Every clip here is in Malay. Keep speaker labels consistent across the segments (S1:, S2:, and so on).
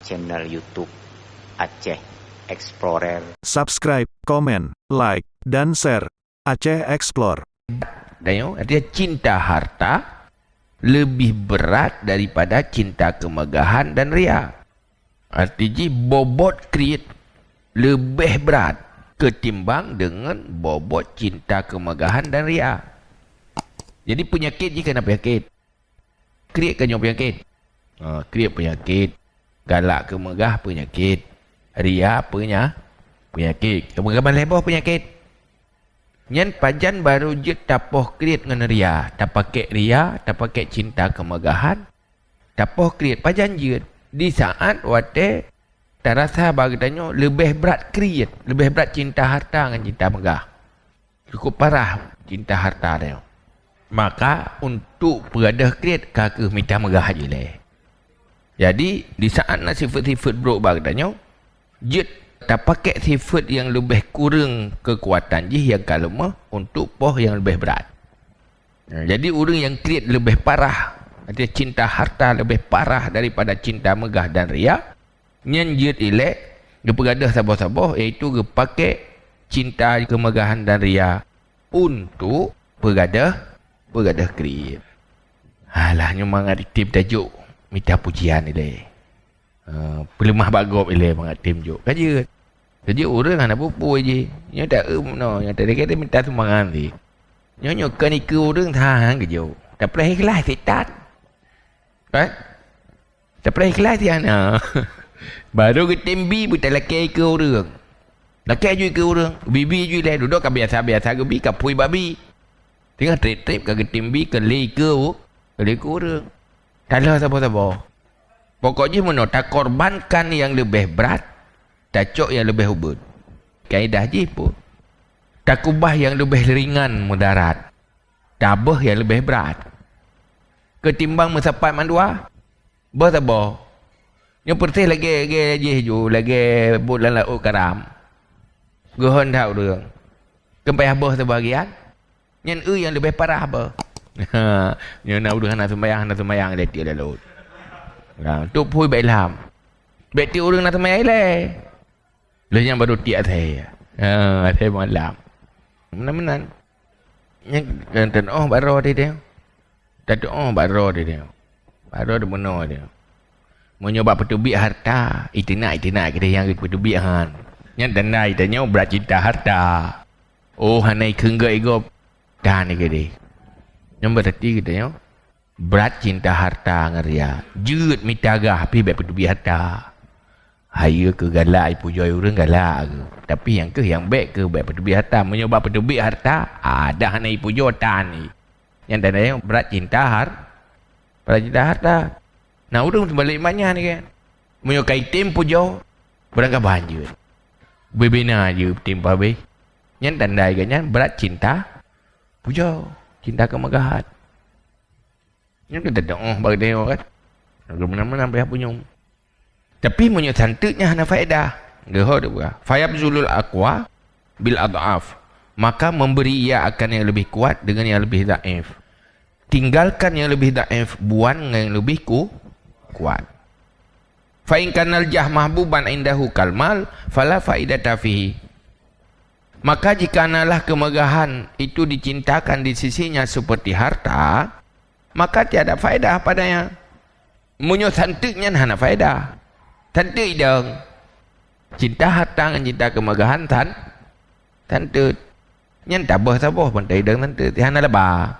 S1: channel YouTube Aceh Explorer.
S2: Subscribe, komen, like, dan share. Aceh Explore.
S3: Dan artinya cinta harta lebih berat daripada cinta kemegahan dan ria. Artinya bobot kreat lebih berat ketimbang dengan bobot cinta kemegahan dan ria. Jadi penyakit je kena penyakit. Kreat kan penyakit. Kreat penyakit. Galak kemegah penyakit. Ria penyakit. Kemegahan lebar penyakit. Nyan pajan baru je tapoh kreat dengan ria. Tak pakai ria, tak pakai cinta kemegahan. Tapoh kreat pajan je. Di saat wate terasa bagainya lebih berat kreat, lebih berat cinta harta dengan cinta megah. Cukup parah cinta harta dia. Maka untuk peradah kreat kakak minta megah je leh. Jadi di saat nak sifat-sifat buruk bagainya, jet tak pakai sifat yang lebih kurang kekuatan je yang kalau mah untuk poh yang lebih berat. Jadi orang yang kreat lebih parah, artinya cinta harta lebih parah daripada cinta megah dan ria, nyan jet elek dia peradah sabar-sabar iaitu dia pakai cinta kemegahan dan ria untuk peradah kreat. Alah memang adiktif tajuk minta pujian ni. Pelemah bagop ile mengatim juk kaje. Jadi orang ana pupu je. Nya tak no, nya tak kata minta sumbangan ni. Nyo kan ikut orang thang ke jo. Tak pernah ikhlas setan. Kan? Tak pernah ikhlas dia ana. Baru ke tembi buta laki ke orang. Laki ju ke orang. Bibi ju le duduk ka biasa-biasa ke bi ka pui babi. Tengah trip-trip ka tembi ke le ke orang. Tak ada sabar-sabar. Pokoknya mana tak korbankan yang lebih berat, tak cok yang lebih ubud. Kaedah je pun. Tak kubah yang lebih ringan mudarat, tabah yang lebih berat. Ketimbang mensapai mandua, bersabar. Yang pertih lagi lagi bulan laut karam. Gohon tahu dia. Kempai abah sebagian. Yang lebih parah apa? Yang nak udah nak sembahyang letik dah laut. Tu pun baik ilham. Baik ti orang nak sembahyang le. Lah yang baru tiak saya. Saya malam. Menan-menan. Yang kan baro dia. Tak baro dia. Baro dia benar dia. Mau nyoba petubik harta, itina kita yang petubik han. Yang danai tanya berat cinta harta. Oh hanai kengga ego dan ni gede. Yang berarti kita ya. Berat cinta harta ngaria. Jut mitagah pi baik petubik harta. Haya ke galak ipu joy orang galak ke. Tapi yang baik ke baik petubik harta. Menyoba petubik harta, ada hanai ipu joy tan ni. Yang tanda yang berat cinta berat cinta harta. Nah orang sebalik banyak ni kan. Menyokai tim pujo berangkat banjir. Bebina je tim pabe. Yang tandai kan berat cinta pujo, cinta kemegahan. Yang kita bagi dia kan. Mana-mana pihak punyum. Tapi punya santuknya hana faedah. Geho dia buka. Fayabzulul aqwa bil adhaf. Maka memberi ia akan yang lebih kuat dengan yang lebih dhaif. Tinggalkan yang lebih dhaif, buang yang lebih kuat. Fa in kanal jah mahbuban indahu kalmal fala faidata fihi. Maka jika analah kemegahan itu dicintakan di sisinya seperti harta, maka tiada faedah padanya. Munyo santuknya hana faedah. Santuk idang. Cinta harta dengan cinta kemegahan santuk. Nyan tabah pantai idang santuk. Hana lebah.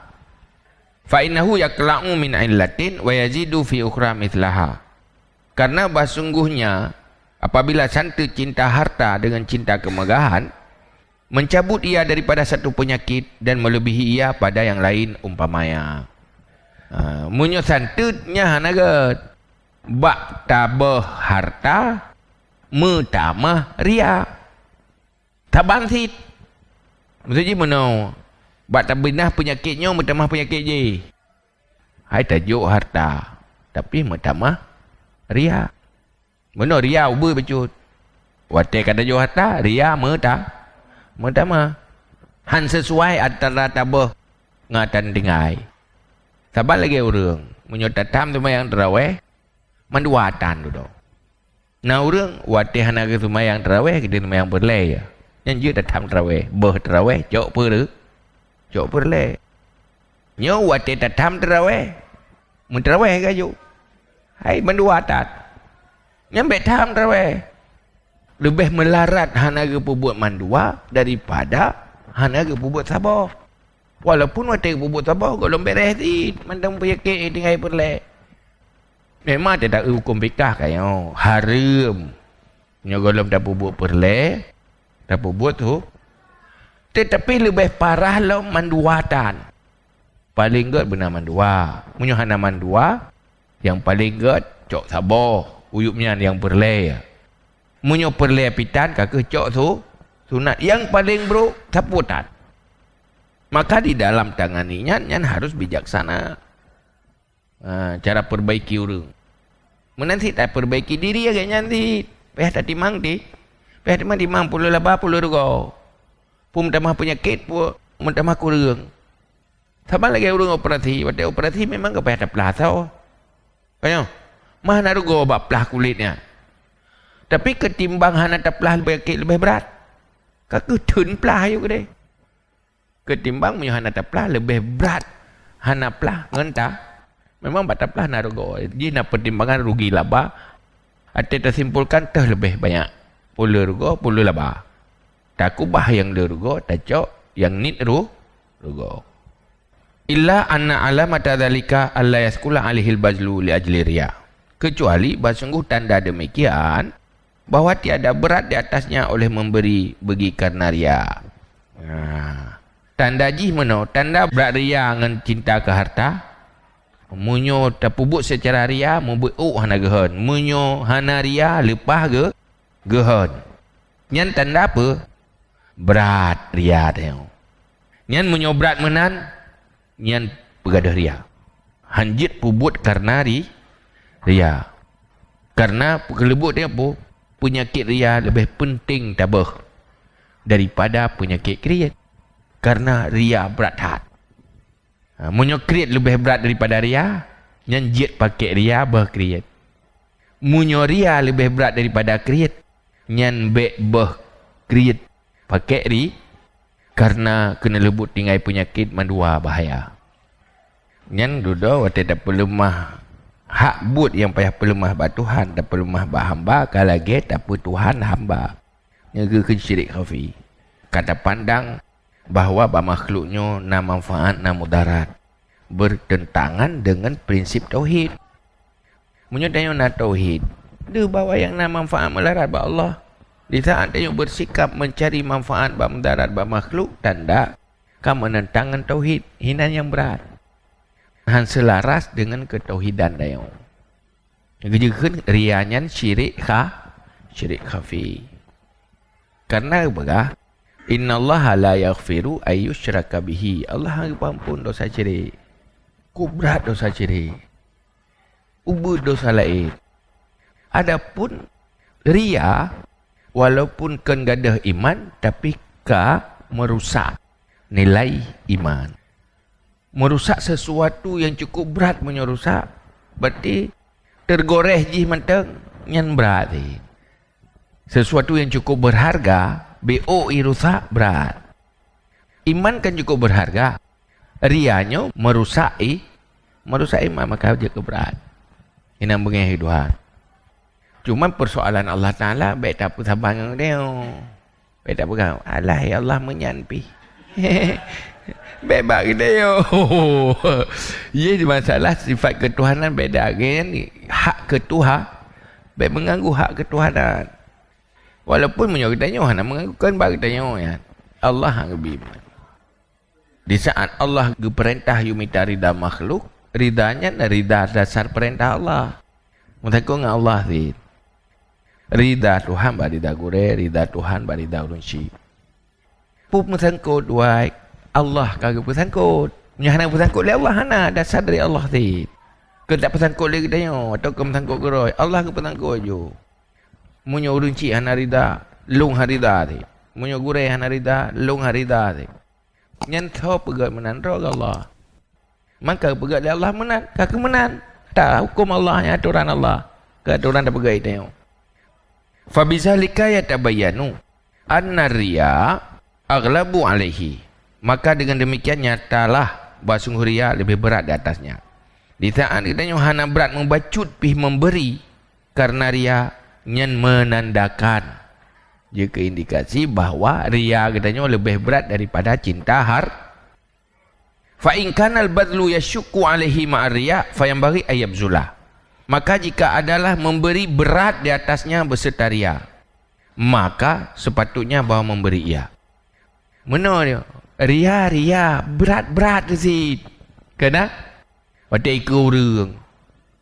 S3: Fa innahu yakla'u min illatin wa yazidu fi ukhra mithlaha. Karena sungguhnya apabila santuk cinta harta dengan cinta kemegahan, mencabut ia daripada satu penyakit dan melebihi ia pada yang lain umpamanya. Munyo santutnya hanagat bak tabah harta metamah ria tabang sit maksudnya mana bak tabinah penyakitnya metamah penyakit je. Hai tajuk harta tapi metamah ria. Mana ria ubah becut. Wate kata tajuk harta ria metamah han sesuai antara tabah ngatan dengai. Sabar lagi orang. Menyota tam tu yang terawih. Manduatan tu. Nah orang watih hana ke semayang tarawih kita semayang berlay ya. Yang dia dah tarawih, tarawih cok per. Cok berlay. Nyo watih dah tarawih. Mun tarawih ke ju. Hai mendua tat. Nyambe tarawih. Lebih melarat hana ke buat mandua daripada hana ke buat sabar. Walaupun watih buat sabar kalau beres di mandang penyakit tinggal berlay. Memang tidak hukum fikah kayo haram nyo golom dak buat perle dak buat tu, tetapi lebih parah lo manduatan paling god benar mandua munyo hana mandua yang paling god cok sabar uyupnya yang perle munyo perle pitan kakek cok tu sunat yang paling bro saputan. Maka di dalam tanganinya nyan harus bijaksana. Cara perbaiki orang menanti tak perbaiki diri agaknya nanti payah tak timang di payah timang puluh laba puluh rugo pun tamah penyakit pun tamah kurang sama lagi orang operasi waktu operasi memang ke payah tak pelah tau kaya mana rugo bak pelah kulitnya tapi ketimbang hana tak pelah penyakit lebih berat kakak tun pelah yuk deh ketimbang punya hana tak pelah lebih berat hana pelah ngentah. Memang bataplah narugo. Jadi nak pertimbangan rugi laba. Ada tersimpulkan lebih banyak. Puluh rugo, puluh laba. Tak kubah yang rugo, tak cok yang nit rugo. Illa anna alamata dzalika alla yaskula alihil bajlu li ajli riya. Kecuali bersungguh tanda demikian bahawa tiada berat di atasnya oleh memberi bagi karena riya. Tanda jih mano, tanda berat riya dengan cinta ke harta. Munyo tapubut secara ria membuat hana gehon. Munyo hana ria lepas gehon. Nyan tanda apa? Berat ria tengok. Nyan munyo berat menan, nyan pegadah ria. Hanjit pubut karena ria. Karena kelebut dia apa? Penyakit ria lebih penting tabah daripada penyakit kriat. Karena ria berat hat. Munyo kriat lebih berat daripada ria, yang jit pakai ria berkriat. Munyo ria lebih berat daripada kriat, yang berkriat pakai karena kena lebut tinggal penyakit mandua bahaya. Yang duduk waktu tak pelemah hak but yang payah pelemah bat Tuhan, tak pelemah bat hamba, kalau lagi tak Tuhan hamba. Yang syirik khafi. Kata pandang bahawa makhluknya na manfaat na mudarat bertentangan dengan prinsip tauhid. Munyo tanya na tauhid, dia bawa yang na manfaat mudarat ba Allah. Di saat dia bersikap mencari manfaat ba mudarat ba makhluk, tanda kamu menentangkan tauhid, hinan yang berat. Han selaras dengan ketauhidan dia. Gejeun rianyan syirik khafi. Karena begah Inna Allah la yaghfiru ayyushraka bihi. Allah ampun dosa syirik. Kubrat dosa syirik. Ubud dosa lain. Adapun ria, walaupun kan gadah iman, tapi merusak nilai iman. Merusak sesuatu yang cukup berat menyerusak. Berarti tergoreh jih menteng nyan berat. Sesuatu yang cukup berharga BOI rusak berat. Iman kan cukup berharga. Rianya merusak iman, maka dia keberat. Ini namanya hidup. Cuma persoalan Allah Ta'ala baik tak apa sabar dengan dia. Baik tak apa. Allah ya Allah menyanpi. Baik bagi dia. Ia masalah sifat ketuhanan beda. Hak ketuhan baik mengganggu hak ketuhanan. Walaupun menyokitanya hana mengakukan bagi tanya ya. Allah yang lebih. Di saat Allah perintah yumita rida makhluk, ridanya rida dasar perintah Allah. Mutaku dengan Allah sih. Rida Tuhan bari rida gure, rida Tuhan bari rida urunsi. Pup mesangkut wai Allah kagak pesangkut. Nyahana pesangkut le Allah hana dasar dari Allah sih. Ke tak pesangkut le kita atau ke pesangkut geroi. Allah ke pesangkut jo. Munyo urunci hana rida, lung harida ti. Munyo gure hana rida, lung harida ti. Nyan tho pegat menan ro Allah. Maka pegat dia Allah menan, kaki menan. Tak hukum Allah, aturan Allah. Ke aturan dah pegat tengok. Fabizalika yatabayyanu anna riya aghlabu alaihi. Maka dengan demikian nyatalah bahawa sungguh riya lebih berat di atasnya. Di saat katanya hana berat membacut pih memberi, karena riya nyen menandakan jika indikasi bahawa riya katanya lebih berat daripada cinta fa in kana al-badlu yashukku alaihi ma'a riya fayambaghi ayyabzula. Maka jika adalah memberi berat di atasnya beserta riya, maka sepatutnya bahawa memberi ia. Mana dia? Riya berat sih. Kena pada ikut orang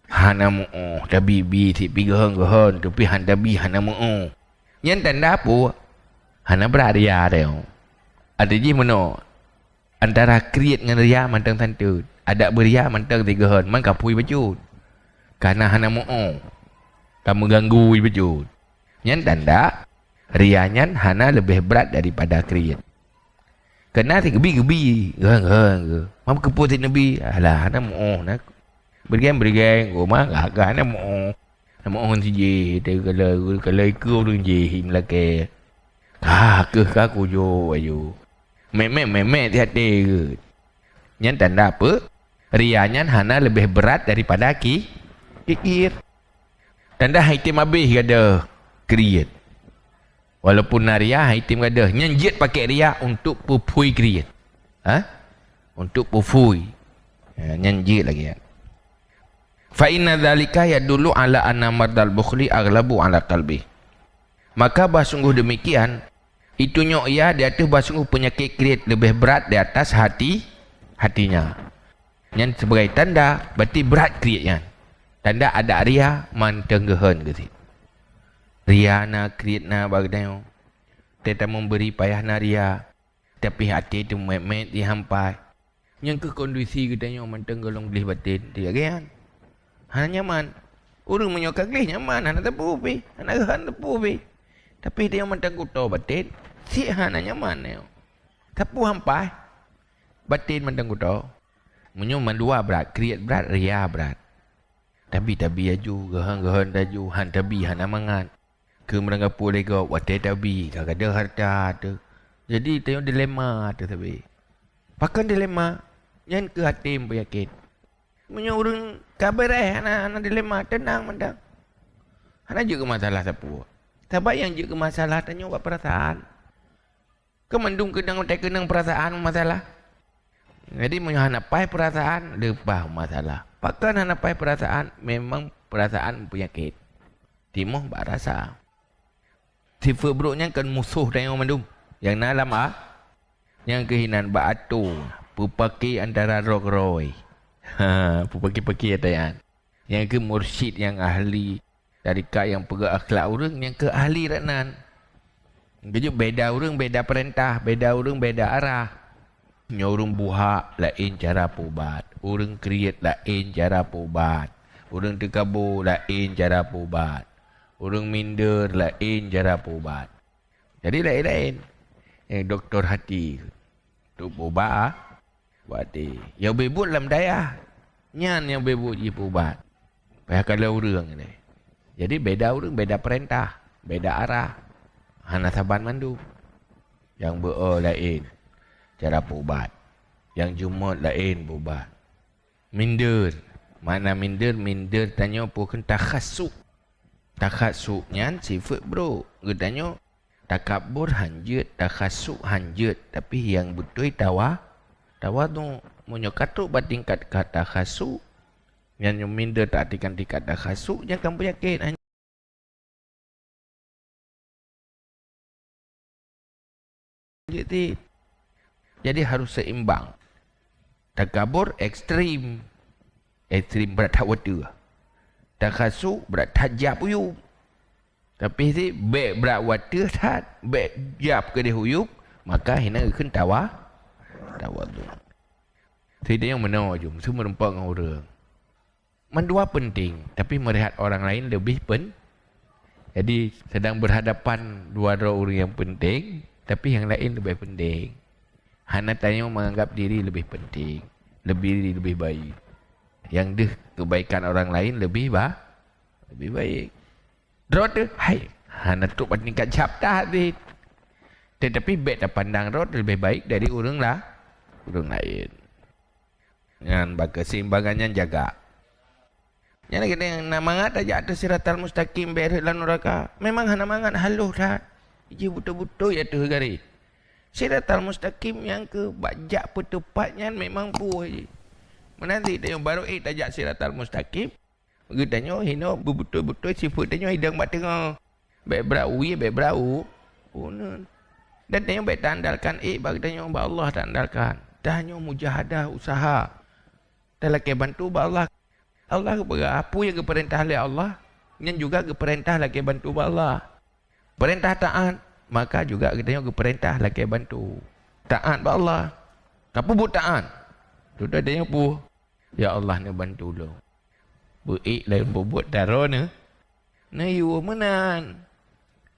S3: hana mu'uh tabibi si pigahan tapi handabi hana mu'uh yang tanda apa hana berat riya dia. Ada je mana antara kriat dengan riya mantang santut, ada beria mantang tigahan man kapui bajut karena hana mu'uh kamu ganggu bajut. Yang tanda rianya hana lebih berat daripada kriat. Kena si gebi mam keputin nabi alah hana mu'uh nak bergen rumah agak hana mu'uh si je kalau ikut orang je him laki ke aku jo ayo memek di hati ke. Yang tanda apa? Rianya hana lebih berat daripada kikir. Tanda haitim habis ada kriat. Walaupun naria haitim ada nyenjit pakai riak untuk pupui kriat. Untuk pupui. Nyenjit lagi ya. Fa inna dzalika yadullu ala anna mardal bukhli aghlabu ala qalbi. Maka sungguh demikian itunya ia di atas sungguh penyakit kriat lebih berat di atas hatinya. Yang sebagai tanda berarti berat kriatnya. Tanda ada ria mantenggehan ke situ. Ria na kriat na bagdanya. Tetap memberi payah na ria. Tapi hati itu memet dihampai. Yang ke kondisi katanya mantenggelong gelih batin. Dia kan. Hanya nyaman. Orang menyokak gelih nyaman. Hana tepu pi. Hana gehan tepu pi. Tapi dia manteng kuto batin. Si hana nyaman ni. Tepu hampai. Batin manteng kuto. Menyuman dua berat. Kriat berat. Ria berat. Tapi aju. Gehan taju. Han tabi hana mangan. Ke meranggapu lego. Watai tabi. Kagada harta tu. Jadi tengok dilema tu tabi. Pakan dilema. Yang ke hati penyakit. Menyuruh kabar hana dilema. Tenang manteng. Hana juga masalah tepu. Sebab yang juga masalah tanya buat perasaan. Kemandung kenang perasaan masalah. Jadi menghanapai perasaan lepas masalah. Pakan hanapai perasaan memang perasaan penyakit. Timuh bak rasa. Sifat buruknya kan musuh tanya mandum. Yang nalam yang kehinan bak atu. Pupaki antara rok-roy. Pupaki-paki atayan. Yang ke mursyid yang ahli. Tarikat yang pegang akhlak orang yang ke ahli raknan. Kejut beda orang beda perintah, beda orang beda arah. Orang buhak lain cara pubat, orang kriat lain cara pubat, orang terkabur lain cara pubat, orang minder lain cara pubat. Jadi lain-lain. Yang doktor hati tu pubat hati. Yang bebut dalam daya. Nyan yang bebut je pubat. Payah kalau orang ni. Jadi beda orang, beda perintah, beda arah. Hana saban mandu. Yang lain. Cara pubat. Yang Jumaat lain pubat. Minder. Mana minder? Minder tanya bukan takhasuk. Takhasuknya sifat bro. Tanya takabur hanjut, takhasuk hanjut. Tapi yang betul tawa tu menyokatuk batingkat kata khasuk. Yang minder tak artikan tingkat dah khasuk, jangan penyakit. Jadi harus seimbang. Takabur ekstrim. Ekstrim berat tak water. Takhasuk berat tajab huyup. Tapi si baik berat water tak. Baik jap ke dia huyup. Maka hina ikan tawa tu. Jadi dia yang menang je. Semua rempak dengan orang. Mendua penting, tapi melihat orang lain lebih Jadi sedang berhadapan dua orang yang penting, tapi yang lain lebih penting. Hana tanya menganggap diri lebih penting, lebih baik. Yang kebaikan orang lain lebih baik. Drot hai Hana tu tingkat capta di. Tetapi bet pandang roh lebih baik dari orang lah. Orang lain. Dengan keseimbangannya jaga. Yang lagi yang namangat aja atas siratal mustaqim berlan neraka. Memang hana mangat haluh dah. Iji betul-betul ya tu gari. Siratal mustaqim yang ke bajak petupatnya memang puh. Menanti tanya baru tajak siratal mustaqim. Begitu tanya hino betul-betul sifat tanya hidang bat tengah. Baik berau. Oh non. Dan tanya baik tandalkan bagi tanya Allah tandalkan. Tanya mujahadah usaha. Dalam bantu Allah. Allah apa yang keperintah oleh Allah. Yang juga keperintah lagi bantu Allah. Perintah taat. Maka juga kita yang keperintah lagi bantu. Taat Allah. Apa buat taat? Sudah ada yang apa? Ya Allah ni bantu lo. Baik lain buat darah ni. Nah you menan.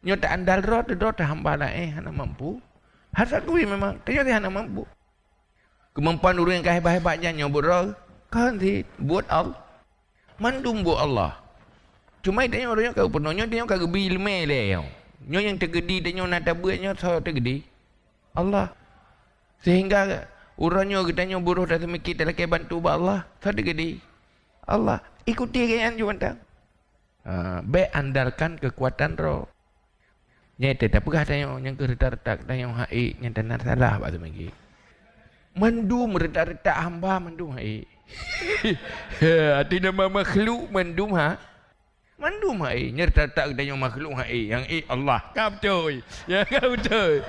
S3: Nyo tak andal roh tu tak hamba lah hana mampu. Harus akui memang. Tanya dia hana mampu. Kemampuan orang yang hebat-hebatnya nyobot roh. Kan di buat Allah. Mandum buat Allah. Cuma dia orang yang kau penuhnya dia yang kau bil mele. Nyo yang tergedi dia yang nak buatnya so tergedi. Allah. Sehingga orangnya kita nyo buruh dah semikir dalam bantu Allah. So tergedi. Allah ikuti kayan juan tang. Be andalkan kekuatan roh. Nyata tak pegah tanya yang keretak-retak tanya haik yang tenar salah pak semiki. Mendum retak-retak hamba mendum haik. Tidak makhluk mendum Mandum hai nyerta-tak tanya makhluk hai yang Allah. Kau betul. Ya kau betul.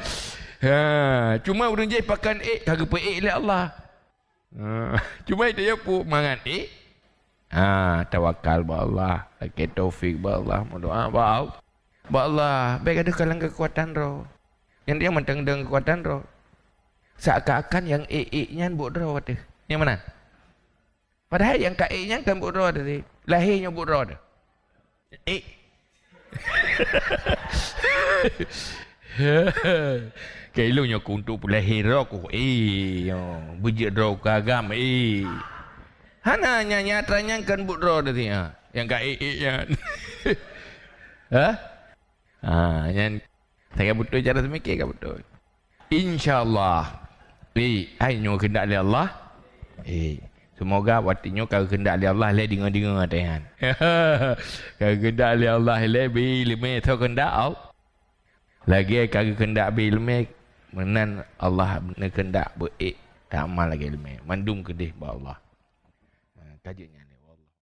S3: Cuma orang je pakan kagak pe oleh Allah. Cuma dia pu mangan tawakal ba Allah, lagi taufik ba Allah, doa ba Allah. Baik ada kalang kekuatan roh. Yang dia mentang dengan kekuatan roh. Seakan-akan yang nya buat roh tu. Yang mana? Padahal yang nya kan buat roh tadi. Lahirnya buat roh tu. Kailunya kuntuk pula hero ko bujik roh kagam hana nyatanya kan budro tadi yang ka nya yang saya betul cara semikir ka betul insyaallah ainyo kendak oleh Allah semoga waktunya kau kendak oleh Allah le dengar-dengar tahan. Kau kendak oleh Allah le bil me tho kendak lagi kau kendak bil me menan Allah ne kendak baik tak amal lagi le mandum kedih ba Allah. Tajuknya